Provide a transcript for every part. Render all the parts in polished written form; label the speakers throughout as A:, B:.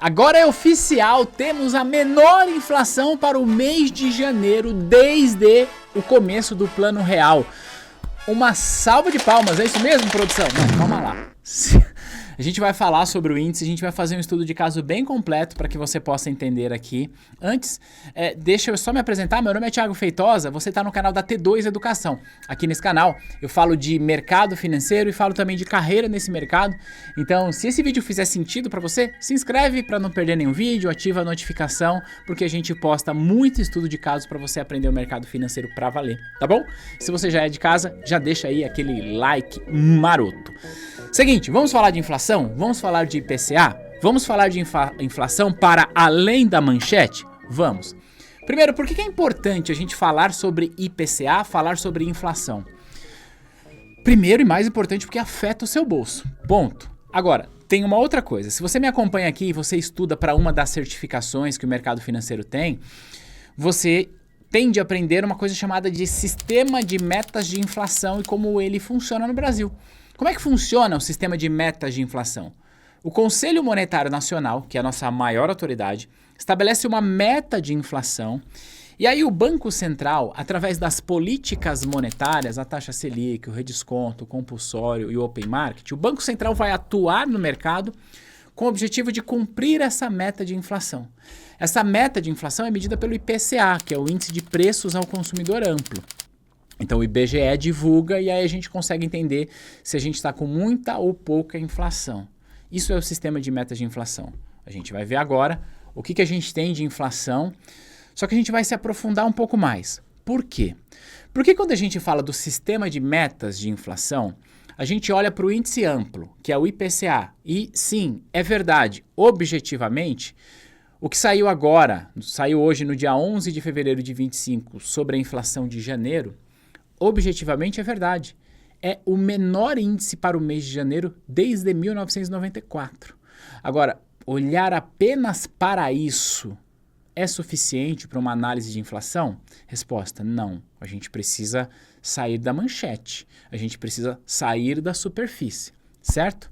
A: Agora é oficial, temos a menor inflação para o mês de janeiro desde o começo do Plano Real. Uma salva de palmas, é isso mesmo, produção? Não, calma lá. A gente vai falar sobre o índice, a gente vai fazer um estudo de caso bem completo para que você possa entender aqui. Antes, deixa eu só me apresentar, meu nome é Thiago Feitosa, você está no canal da T2 Educação. Aqui nesse canal eu falo de mercado financeiro e falo também de carreira nesse mercado. Então, se esse vídeo fizer sentido para você, se inscreve para não perder nenhum vídeo, ativa a notificação, porque a gente posta muito estudo de casos para você aprender o mercado financeiro para valer, tá bom? Se você já é de casa, já deixa aí aquele like maroto. Seguinte, vamos falar de inflação? Vamos falar de IPCA? Vamos falar de inflação para além da manchete? Vamos. Primeiro, por que é importante a gente falar sobre IPCA, falar sobre inflação? Primeiro e mais importante porque afeta o seu bolso. Ponto. Agora, tem uma outra coisa. Se você me acompanha aqui e você estuda para uma das certificações que o mercado financeiro tem, você tende a aprender uma coisa chamada de sistema de metas de inflação e como ele funciona no Brasil. Como é que funciona o sistema de metas de inflação? O Conselho Monetário Nacional, que é a nossa maior autoridade, estabelece uma meta de inflação e aí o Banco Central, através das políticas monetárias, a taxa Selic, o redesconto, o compulsório e o open market, o Banco Central vai atuar no mercado com o objetivo de cumprir essa meta de inflação. Essa meta de inflação é medida pelo IPCA, que é o Índice de Preços ao Consumidor Amplo. Então o IBGE divulga e aí a gente consegue entender se a gente está com muita ou pouca inflação. Isso é o sistema de metas de inflação. A gente vai ver agora o que a gente tem de inflação, só que a gente vai se aprofundar um pouco mais. Por quê? Porque quando a gente fala do sistema de metas de inflação, a gente olha para o índice amplo, que é o IPCA. E sim, é verdade, objetivamente, o que saiu agora, saiu hoje no dia 11 de fevereiro de 25 sobre a inflação de janeiro, objetivamente é verdade. É o menor índice para o mês de janeiro desde 1994. Agora, olhar apenas para isso é suficiente para uma análise de inflação? Resposta, não. A gente precisa sair da manchete. A gente precisa sair da superfície, certo?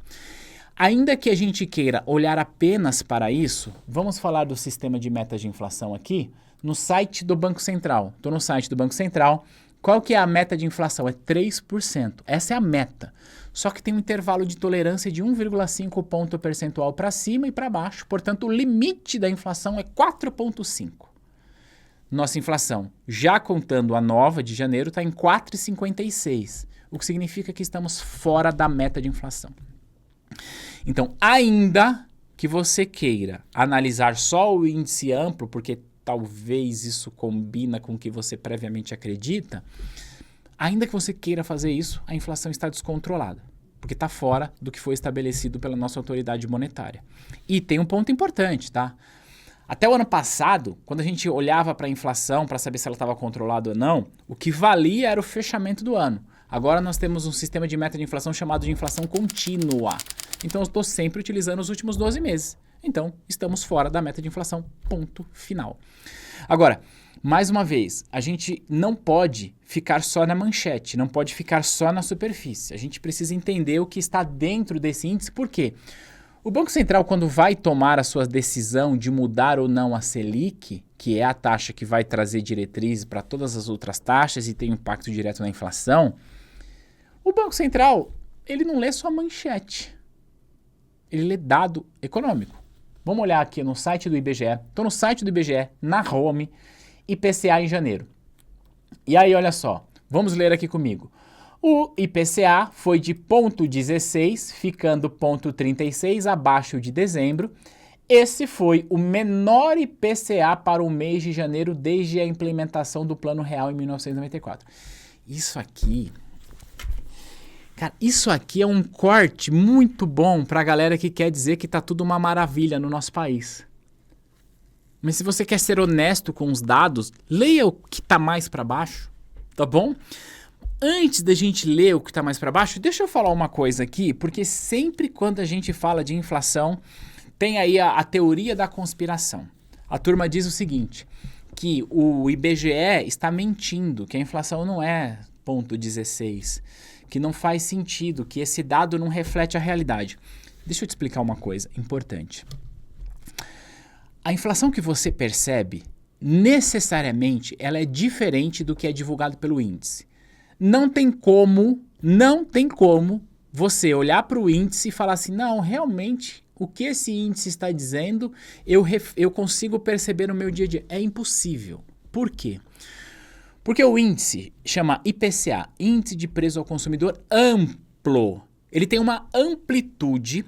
A: Ainda que a gente queira olhar apenas para isso, vamos falar do sistema de metas de inflação aqui no site do Banco Central. Estou no site do Banco Central. Qual que é a meta de inflação? É 3%. Essa é a meta. Só que tem um intervalo de tolerância de 1,5 ponto percentual para cima e para baixo. Portanto, o limite da inflação é 4,5. Nossa inflação, já contando a nova de janeiro, está em 4,56. O que significa que estamos fora da meta de inflação. Então, ainda que você queira analisar só o índice amplo, porque talvez isso combina com o que você previamente acredita, ainda que você queira fazer isso, a inflação está descontrolada, porque está fora do que foi estabelecido pela nossa autoridade monetária. E tem um ponto importante, tá? Até o ano passado, quando a gente olhava para a inflação para saber se ela estava controlada ou não, o que valia era o fechamento do ano. Agora nós temos um sistema de meta de inflação chamado de inflação contínua. Então eu estou sempre utilizando os últimos 12 meses. Então, estamos fora da meta de inflação, ponto final. Agora, mais uma vez, a gente não pode ficar só na manchete, não pode ficar só na superfície. A gente precisa entender o que está dentro desse índice, por quê? O Banco Central, quando vai tomar a sua decisão de mudar ou não a Selic, que é a taxa que vai trazer diretrizes para todas as outras taxas e tem impacto direto na inflação, o Banco Central, ele não lê só manchete, ele lê dado econômico. Vamos olhar aqui no site do IBGE. Estou no site do IBGE, na home, IPCA em janeiro. E aí, olha só, vamos ler aqui comigo. O IPCA foi de 0,16, ficando 0,36 abaixo de dezembro. Esse foi o menor IPCA para o mês de janeiro desde a implementação do Plano Real em 1994. Isso aqui... Cara, isso aqui é um corte muito bom para a galera que quer dizer que tá tudo uma maravilha no nosso país. Mas se você quer ser honesto com os dados, leia o que tá mais para baixo, tá bom? Antes da gente ler o que tá mais para baixo, deixa eu falar uma coisa aqui, porque sempre quando a gente fala de inflação, tem aí a teoria da conspiração. A turma diz o seguinte, que o IBGE está mentindo, que a inflação não é 0,16, que não faz sentido, que esse dado não reflete a realidade. Deixa eu te explicar uma coisa importante. A inflação que você percebe, necessariamente, ela é diferente do que é divulgado pelo índice. Não tem como você olhar para o índice e falar assim, não, realmente, o que esse índice está dizendo, eu consigo perceber no meu dia a dia. É impossível. Por quê? Porque o índice chama IPCA, Índice de Preço ao Consumidor Amplo. Ele tem uma amplitude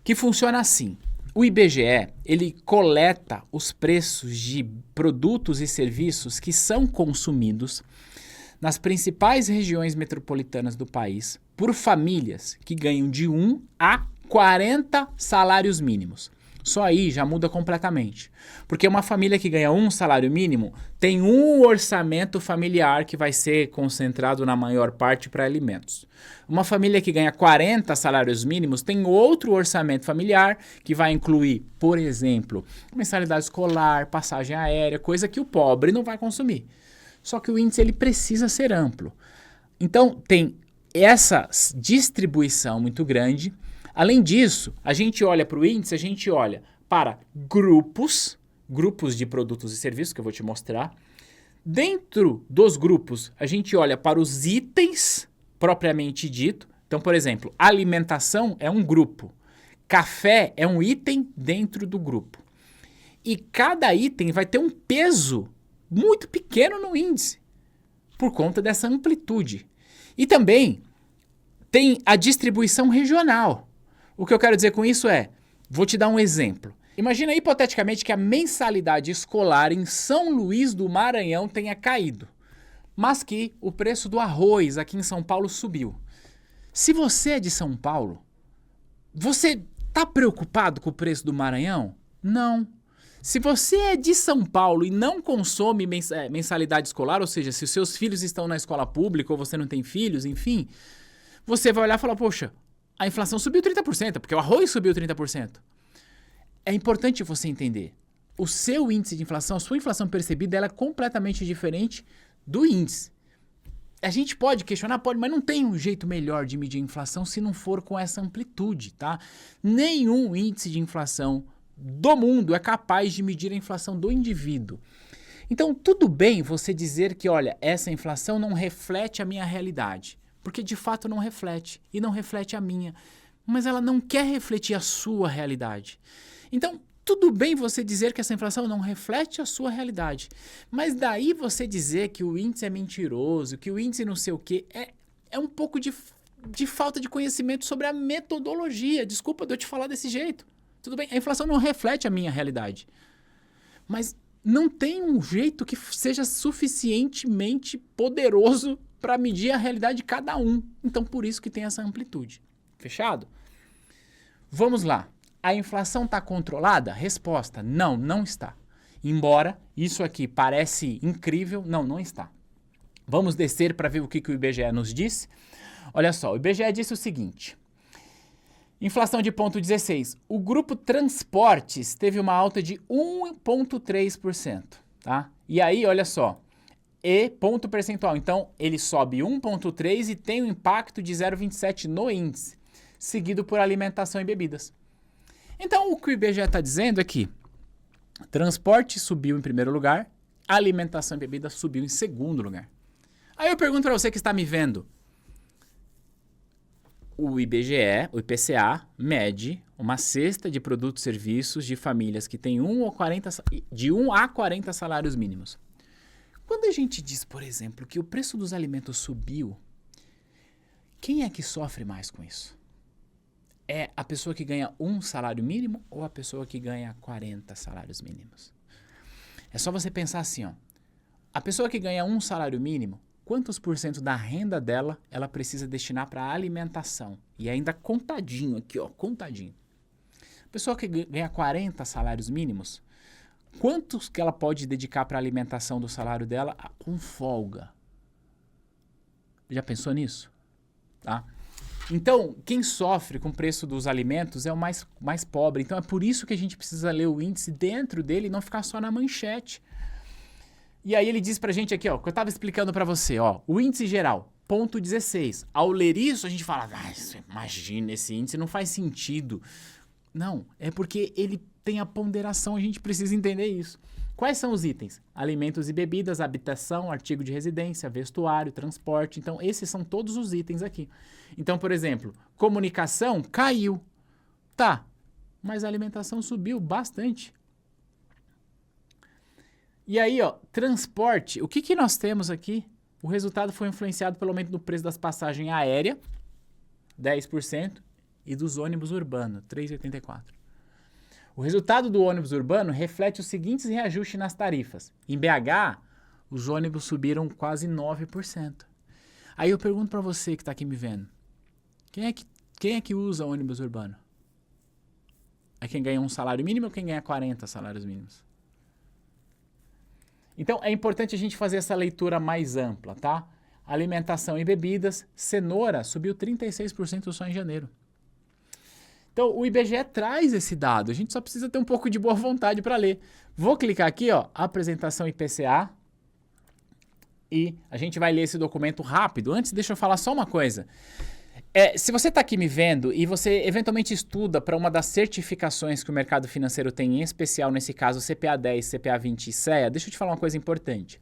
A: que funciona assim. O IBGE, ele coleta os preços de produtos e serviços que são consumidos nas principais regiões metropolitanas do país por famílias que ganham de 1 a 40 salários mínimos. Só aí já muda completamente. Porque uma família que ganha um salário mínimo tem um orçamento familiar que vai ser concentrado na maior parte para alimentos. Uma família que ganha 40 salários mínimos tem outro orçamento familiar que vai incluir, por exemplo, mensalidade escolar, passagem aérea, coisa que o pobre não vai consumir. Só que o índice ele precisa ser amplo. Então tem essa distribuição muito grande. Além disso, a gente olha para o índice, a gente olha para grupos de produtos e serviços, que eu vou te mostrar. Dentro dos grupos, a gente olha para os itens propriamente dito. Então, por exemplo, alimentação é um grupo. Café é um item dentro do grupo. E cada item vai ter um peso muito pequeno no índice, por conta dessa amplitude. E também tem a distribuição regional. O que eu quero dizer com isso é, vou te dar um exemplo. Imagina hipoteticamente que a mensalidade escolar em São Luís do Maranhão tenha caído, mas que o preço do arroz aqui em São Paulo subiu. Se você é de São Paulo, você está preocupado com o preço do Maranhão? Não. Se você é de São Paulo e não consome mensalidade escolar, ou seja, se os seus filhos estão na escola pública ou você não tem filhos, enfim, você vai olhar e falar, poxa, a inflação subiu 30%, porque o arroz subiu 30%. É importante você entender. O seu índice de inflação, a sua inflação percebida, ela é completamente diferente do índice. A gente pode questionar, pode, mas não tem um jeito melhor de medir a inflação se não for com essa amplitude, tá? Nenhum índice de inflação do mundo é capaz de medir a inflação do indivíduo. Então, tudo bem você dizer que, olha, essa inflação não reflete a minha realidade. Porque de fato não reflete, e não reflete a minha. Mas ela não quer refletir a sua realidade. Então, tudo bem você dizer que essa inflação não reflete a sua realidade. Mas daí você dizer que o índice é mentiroso, que o índice não sei o quê, é um pouco de falta de conhecimento sobre a metodologia. Desculpa de eu te falar desse jeito. Tudo bem, a inflação não reflete a minha realidade. Mas não tem um jeito que seja suficientemente poderoso para medir a realidade de cada um. Então, por isso que tem essa amplitude. Fechado? Vamos lá. A inflação está controlada? Resposta, não está. Embora isso aqui parece incrível, não está. Vamos descer para ver o que o IBGE nos diz. Olha só, o IBGE disse o seguinte. Inflação de ponto 16. O grupo transportes teve uma alta de 1,3%. Tá? E aí, olha só. E ponto percentual. Então, ele sobe 1,3 e tem um impacto de 0,27 no índice, seguido por alimentação e bebidas. Então, o que o IBGE está dizendo é que transporte subiu em primeiro lugar, alimentação e bebidas subiu em segundo lugar. Aí eu pergunto para você que está me vendo. O IBGE, o IPCA, mede uma cesta de produtos e serviços de famílias que têm de 1 a 40 salários mínimos. Quando a gente diz, por exemplo, que o preço dos alimentos subiu, quem é que sofre mais com isso? É a pessoa que ganha um salário mínimo ou a pessoa que ganha 40 salários mínimos? É só você pensar assim, ó. A pessoa que ganha um salário mínimo, quantos por cento da renda dela ela precisa destinar para alimentação? E ainda contadinho aqui, ó, contadinho. A pessoa que ganha 40 salários mínimos, quantos que ela pode dedicar para a alimentação do salário dela com folga? Já pensou nisso? Tá? Então, quem sofre com o preço dos alimentos é o mais pobre. Então, é por isso que a gente precisa ler o índice dentro dele e não ficar só na manchete. E aí ele diz pra gente aqui, ó, que eu estava explicando para você, ó, o índice geral, ponto 16. Ao ler isso, a gente fala, imagina, esse índice não faz sentido. Não, é porque ele tem a ponderação, a gente precisa entender isso. Quais são os itens? Alimentos e bebidas, habitação, artigo de residência, vestuário, transporte. Então, esses são todos os itens aqui. Então, por exemplo, comunicação caiu. Tá, mas a alimentação subiu bastante. E aí, ó, transporte. O que que nós temos aqui? O resultado foi influenciado pelo aumento do preço das passagens aéreas, 10%, e dos ônibus urbanos, 3,84%. O resultado do ônibus urbano reflete os seguintes reajustes nas tarifas. Em BH, os ônibus subiram quase 9%. Aí eu pergunto para você que está aqui me vendo, quem é que usa ônibus urbano? É quem ganha um salário mínimo ou quem ganha 40 salários mínimos? Então é importante a gente fazer essa leitura mais ampla, tá? Alimentação e bebidas, cenoura subiu 36% só em janeiro. Então, o IBGE traz esse dado, a gente só precisa ter um pouco de boa vontade para ler. Vou clicar aqui, ó, apresentação IPCA, e a gente vai ler esse documento rápido. Antes, deixa eu falar só uma coisa. Se você está aqui me vendo e você eventualmente estuda para uma das certificações que o mercado financeiro tem, em especial, nesse caso, CPA 10, CPA 20 e CEA, deixa eu te falar uma coisa importante.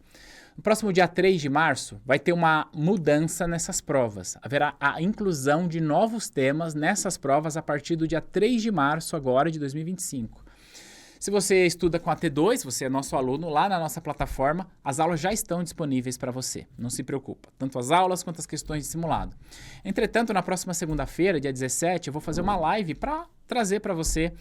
A: No próximo dia 3 de março, vai ter uma mudança nessas provas. Haverá a inclusão de novos temas nessas provas a partir do dia 3 de março agora de 2025. Se você estuda com a T2, você é nosso aluno, lá na nossa plataforma, as aulas já estão disponíveis para você. Não se preocupa. Tanto as aulas quanto as questões de simulado. Entretanto, na próxima segunda-feira, dia 17, eu vou fazer uma live para trazer para você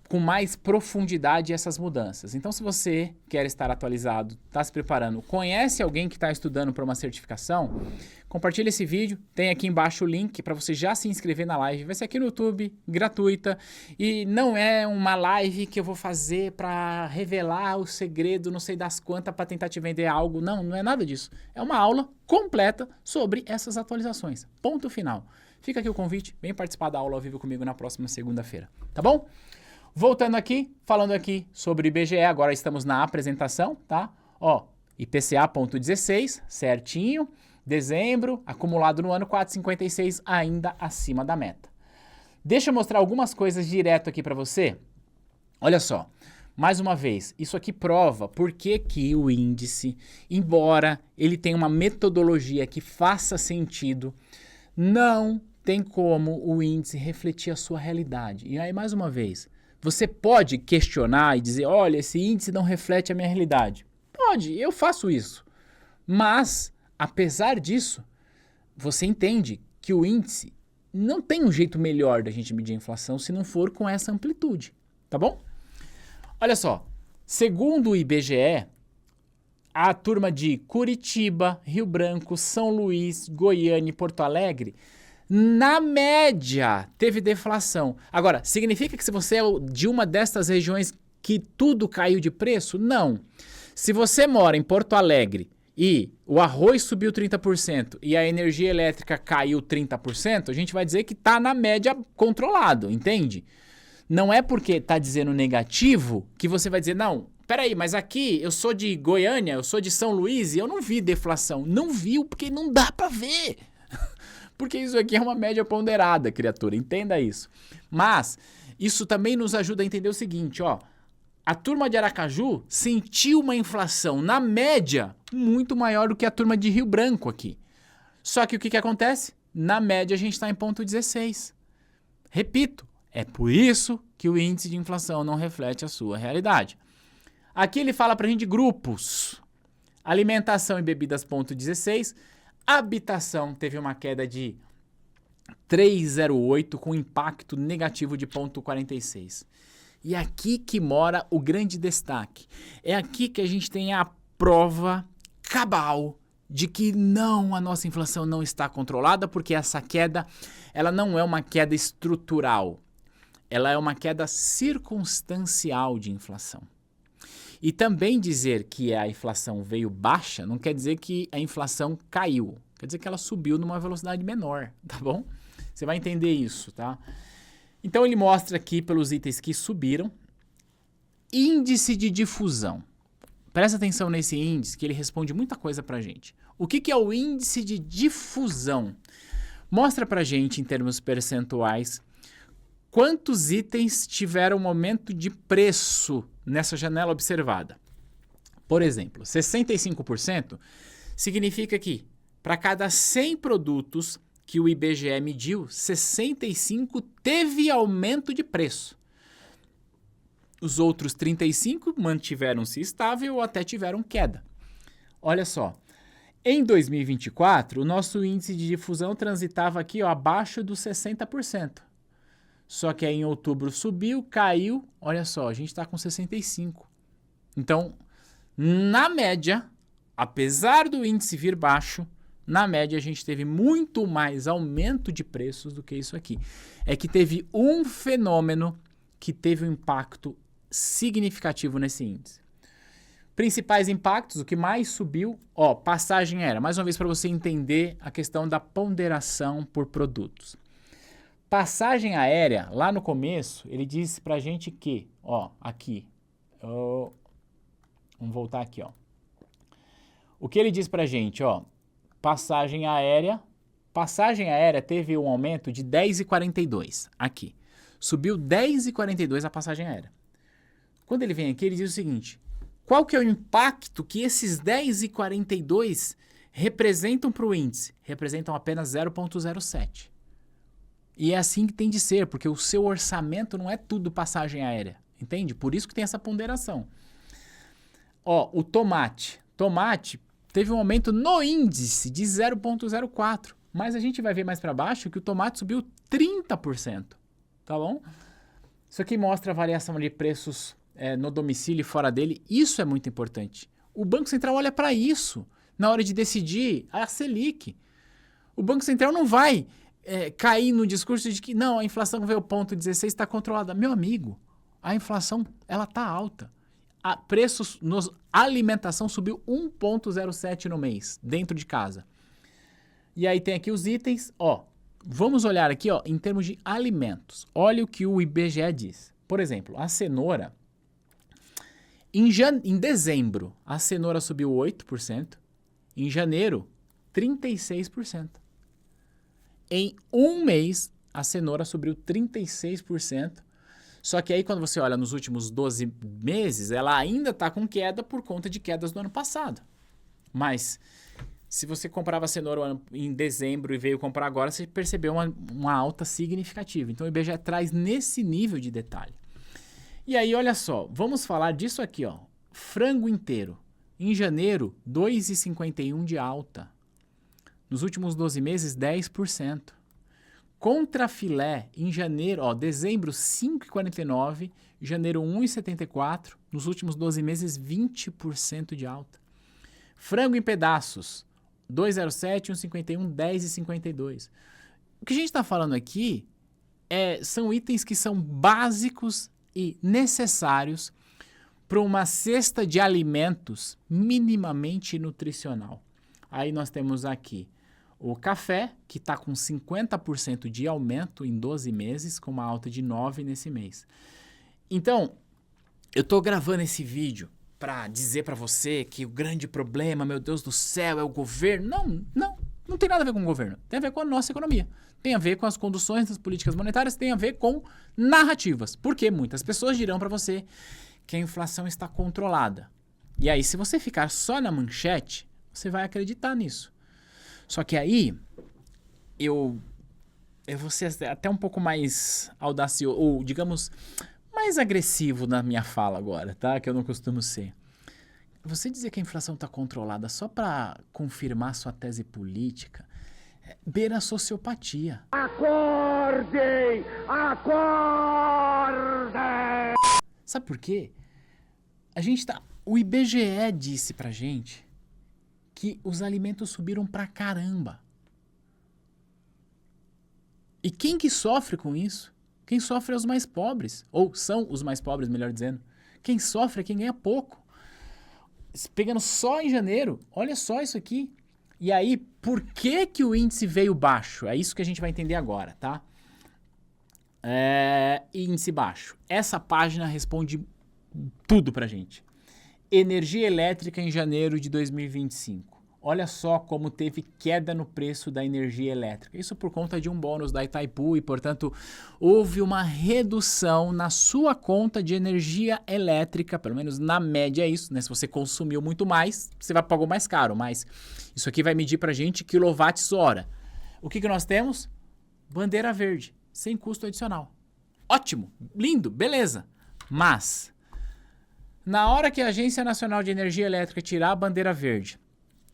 A: com mais profundidade essas mudanças. Então, se você quer estar atualizado, está se preparando, conhece alguém que está estudando para uma certificação, compartilha esse vídeo, tem aqui embaixo o link para você já se inscrever na live. Vai ser aqui no YouTube, gratuita, e não é uma live que eu vou fazer para revelar o segredo, não sei das quantas, para tentar te vender algo. Não, não é nada disso. É uma aula completa sobre essas atualizações. Ponto final. Fica aqui o convite, vem participar da aula ao vivo comigo na próxima segunda-feira, tá bom? Voltando aqui, falando aqui sobre IBGE, agora estamos na apresentação, tá? Ó, IPCA.16, certinho, dezembro, acumulado no ano 4,56, ainda acima da meta. Deixa eu mostrar algumas coisas direto aqui para você. Olha só, mais uma vez, isso aqui prova por que que o índice, embora ele tenha uma metodologia que faça sentido, não tem como o índice refletir a sua realidade. E aí, mais uma vez, você pode questionar e dizer, olha, esse índice não reflete a minha realidade. Pode, eu faço isso. Mas, apesar disso, você entende que o índice não tem um jeito melhor da gente medir a inflação se não for com essa amplitude, tá bom? Olha só, segundo o IBGE, a turma de Curitiba, Rio Branco, São Luís, Goiânia e Porto Alegre, na média, teve deflação. Agora, significa que se você é de uma destas regiões que tudo caiu de preço? Não. Se você mora em Porto Alegre e o arroz subiu 30% e a energia elétrica caiu 30%, a gente vai dizer que está na média controlado, entende? Não é porque está dizendo negativo que você vai dizer, não, peraí, mas aqui eu sou de Goiânia, eu sou de São Luís e eu não vi deflação. Não viu porque não dá para ver. Porque isso aqui é uma média ponderada, criatura, entenda isso. Mas isso também nos ajuda a entender o seguinte, ó. A turma de Aracaju sentiu uma inflação, na média, muito maior do que a turma de Rio Branco aqui. Só que o que acontece? Na média a gente está em 0,16. Repito, é por isso que o índice de inflação não reflete a sua realidade. Aqui ele fala pra gente de grupos. Alimentação e bebidas, 0,16. Habitação teve uma queda de 3,08 com impacto negativo de 0,46. E aqui que mora o grande destaque. É aqui que a gente tem a prova cabal de que não, a nossa inflação não está controlada, porque essa queda, ela não é uma queda estrutural. Ela é uma queda circunstancial de inflação. E também dizer que a inflação veio baixa não quer dizer que a inflação caiu. Quer dizer que ela subiu numa velocidade menor, tá bom? Você vai entender isso, tá? Então ele mostra aqui pelos itens que subiram. Índice de difusão. Presta atenção nesse índice que ele responde muita coisa pra gente. O que é o índice de difusão? Mostra pra gente em termos percentuais quantos itens tiveram um aumento de preço nessa janela observada? Por exemplo, 65% significa que para cada 100 produtos que o IBGE mediu, 65 teve aumento de preço. Os outros 35 mantiveram-se estável ou até tiveram queda. Olha só, em 2024, o nosso índice de difusão transitava aqui abaixo dos 60%. Só que aí em outubro subiu, caiu, olha só, a gente está com 65%. Então, na média, apesar do índice vir baixo, na média a gente teve muito mais aumento de preços do que isso aqui. É que teve um fenômeno que teve um impacto significativo nesse índice. Principais impactos, o que mais subiu, passagem aérea. Mais uma vez para você entender a questão da ponderação por produtos. Passagem aérea, lá no começo, ele disse pra gente que, aqui, vamos voltar aqui, O que ele diz pra gente, passagem aérea teve um aumento de 10,42 aqui. Subiu 10,42 a passagem aérea. Quando ele vem aqui, ele diz o seguinte: qual que é o impacto que esses 10,42 representam para o índice? Representam apenas 0,07. E é assim que tem de ser, porque o seu orçamento não é tudo passagem aérea, entende? Por isso que tem essa ponderação. O tomate. Tomate teve um aumento no índice de 0,04, mas a gente vai ver mais para baixo que o tomate subiu 30%, tá bom? Isso aqui mostra a variação de preços no domicílio e fora dele. Isso é muito importante. O Banco Central olha para isso na hora de decidir a Selic. O Banco Central não vai cair no discurso de que não, a inflação veio ao ponto 16, está controlada. Meu amigo, a inflação ela está alta. Preços nos alimentação subiu 1,07 no mês, dentro de casa. E aí tem aqui os itens, vamos olhar aqui, em termos de alimentos. Olha o que o IBGE diz. Por exemplo, a cenoura, em dezembro, a cenoura subiu 8%, em janeiro, 36%. Em um mês, a cenoura subiu 36%. Só que aí quando você olha nos últimos 12 meses, ela ainda está com queda por conta de quedas do ano passado. Mas se você comprava cenoura em dezembro e veio comprar agora, você percebeu uma alta significativa. Então o IBGE traz nesse nível de detalhe. E aí olha só, vamos falar disso aqui, frango inteiro. Em janeiro, 2,51 de alta. Nos últimos 12 meses, 10%. Contra filé, em janeiro, dezembro 5,49, janeiro 1,74, nos últimos 12 meses 20% de alta. Frango em pedaços, 2,07, 1,51, 10,52. O que a gente está falando aqui são itens que são básicos e necessários para uma cesta de alimentos minimamente nutricional. Aí nós temos aqui o café, que está com 50% de aumento em 12 meses, com uma alta de 9% nesse mês. Então, eu estou gravando esse vídeo para dizer para você que o grande problema, meu Deus do céu, é o governo. Não tem nada a ver com o governo. Tem a ver com a nossa economia. Tem a ver com as conduções das políticas monetárias, tem a ver com narrativas. Porque muitas pessoas dirão para você que a inflação está controlada. E aí, se você ficar só na manchete, você vai acreditar nisso. Só que aí, eu vou ser até um pouco mais audacioso, ou digamos, mais agressivo na minha fala agora, tá? Que eu não costumo ser. Você dizer que a inflação está controlada só para confirmar sua tese política, beira a sociopatia. Acordem! Acordem! Sabe por quê? O IBGE disse pra gente que os alimentos subiram pra caramba. E quem que sofre com isso? Quem sofre é os mais pobres. Ou são os mais pobres, melhor dizendo. Quem sofre é quem ganha pouco. Pegando só em janeiro, olha só isso aqui. E aí, por que que o índice veio baixo? É isso que a gente vai entender agora, tá? Índice baixo. Essa página responde tudo pra gente. Energia elétrica em janeiro de 2025. olha só como teve queda no preço da energia elétrica. Isso por conta de um bônus da Itaipu e, portanto, houve uma redução na sua conta de energia elétrica, pelo menos na média é isso, né? Se você consumiu muito mais, você vai pagar mais caro, mas isso aqui vai medir pra gente quilowatts-hora. O que nós temos? Bandeira verde, sem custo adicional. Ótimo, lindo, beleza. Mas, na hora que a Agência Nacional de Energia Elétrica tirar a bandeira verde,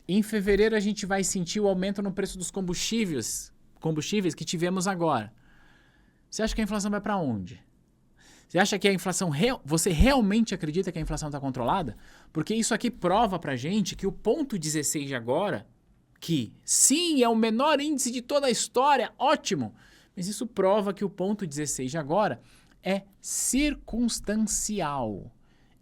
A: em fevereiro a gente vai sentir o aumento no preço dos combustíveis que tivemos agora. Você acha que a inflação vai para onde? Você acha que a inflação... Você realmente acredita que a inflação está controlada? Porque isso aqui prova pra gente que o ponto 16 de agora, que sim, é o menor índice de toda a história, ótimo, mas isso prova que o ponto 16 de agora é circunstancial.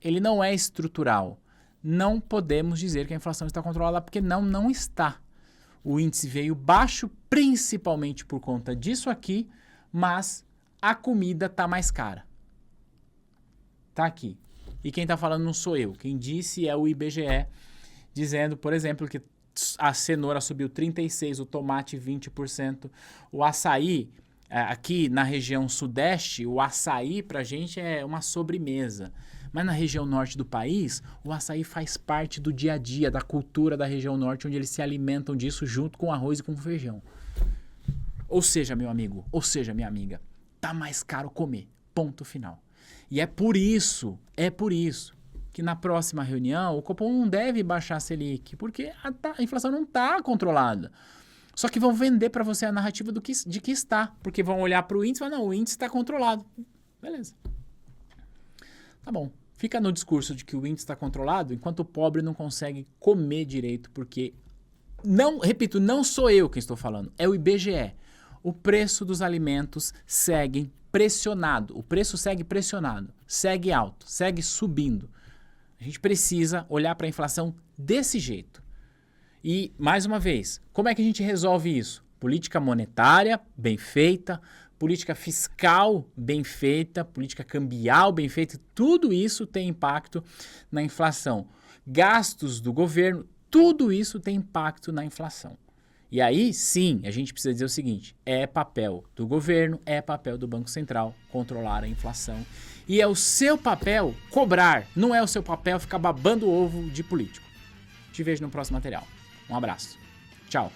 A: Ele não é estrutural. Não podemos dizer que a inflação está controlada porque não está. O índice veio baixo principalmente por conta disso aqui, mas a comida está mais cara. Tá aqui. E quem está falando não sou eu. Quem disse é o IBGE, dizendo, por exemplo, que a cenoura subiu 36%, o tomate 20%, o açaí... Aqui na região sudeste, o açaí pra gente é uma sobremesa. Mas na região norte do país, o açaí faz parte do dia a dia, da cultura da região norte, onde eles se alimentam disso junto com arroz e com feijão. Ou seja, meu amigo, ou seja, minha amiga, tá mais caro comer. Ponto final. E é por isso que na próxima reunião o Copom não deve baixar a Selic, porque a inflação não está controlada. Só que vão vender para você a narrativa de que está. Porque vão olhar para o índice e falar, não, o índice está controlado. Beleza. Tá bom. Fica no discurso de que o índice está controlado, enquanto o pobre não consegue comer direito, porque, repito, não sou eu quem estou falando, é o IBGE. O preço dos alimentos segue pressionado. O preço segue pressionado, segue alto, segue subindo. A gente precisa olhar para a inflação desse jeito. E, mais uma vez, como é que a gente resolve isso? Política monetária bem feita, política fiscal bem feita, política cambial bem feita, tudo isso tem impacto na inflação. Gastos do governo, tudo isso tem impacto na inflação. E aí, sim, a gente precisa dizer o seguinte, é papel do governo, é papel do Banco Central controlar a inflação. E é o seu papel cobrar, não é o seu papel ficar babando o ovo de político. Te vejo no próximo material. Um abraço. Tchau.